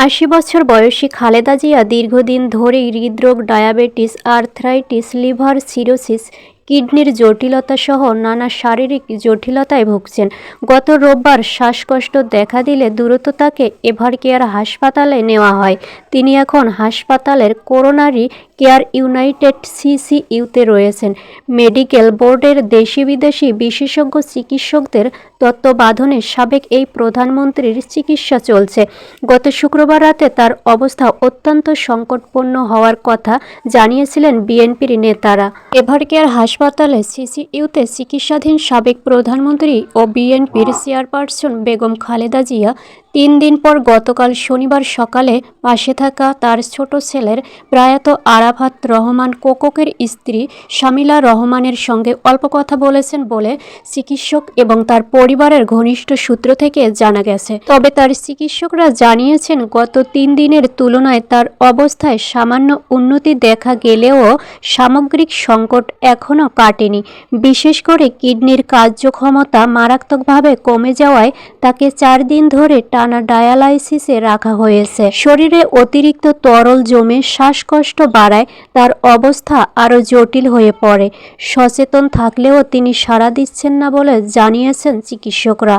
৮০ বছর বয়সী খালেদা জিয়া দীর্ঘদিন ধরেই হৃদরোগ, ডায়াবেটিস, আর্থ্রাইটিস, লিভার সিরোসিস, কিডনির জটিলতাসহ নানা শারীরিক জটিলতায় ভুগছেন। গত রোববার শ্বাসকষ্ট দেখা দিলে দ্রুত তাকে এভারকেয়ার হাসপাতালে নেওয়া হয়। তিনি এখন হাসপাতালের করোনারি কেয়ার ইউনাইটেড সিসিইউতে রয়েছেন। মেডিকেল বোর্ডের দেশি-বিদেশি বিশেষজ্ঞ চিকিৎসকদের তত্ত্বাবধানে সাবেক এই প্রধানমন্ত্রীর চিকিৎসা চলছে। গত শুক্রবার রাতে তার অবস্থা অত্যন্ত সংকটপূর্ণ হওয়ার কথা জানিয়েছিলেন বিএনপির নেতারা। এভারকেয়ার হাসপাতালে সিসিইউতে চিকিৎসাধীন সাবেক প্রধানমন্ত্রী ও বিএনপির চেয়ারপারসন বেগম খালেদা জিয়া ৩ দিন পর গতকাল শনিবার সকালে পাশে থাকা তার ছোট ছেলের প্রয়াত আরাফাত রহমান কোকোকের স্ত্রী শামিলা রহমানের সঙ্গে অল্প কথা বলেছেন বলে চিকিৎসক এবং তার পরিবারের ঘনিষ্ঠ সূত্র থেকে জানা গেছে। তবে তার চিকিৎসকরা জানিয়েছেন গত ৩ দিনের তুলনায় তার অবস্থায় সামান্য উন্নতি দেখা গেলেও সামগ্রিক সংকট এখনও কাটেনি। বিশেষ করে কিডনির কার্যক্ষমতা মারাত্মকভাবে কমে যাওয়ায় তাকে ৪ দিন ধরে টানা ডায়ালাইসিসে রাখা হয়েছে। শরীরে অতিরিক্ত তরল জমে শ্বাসকষ্ট বাড়ায় তার অবস্থা আরও জটিল হয়ে পড়ে। সচেতন থাকলেও তিনি সাড়া দিচ্ছেন না বলে জানিয়েছেন চিকিৎসকরা।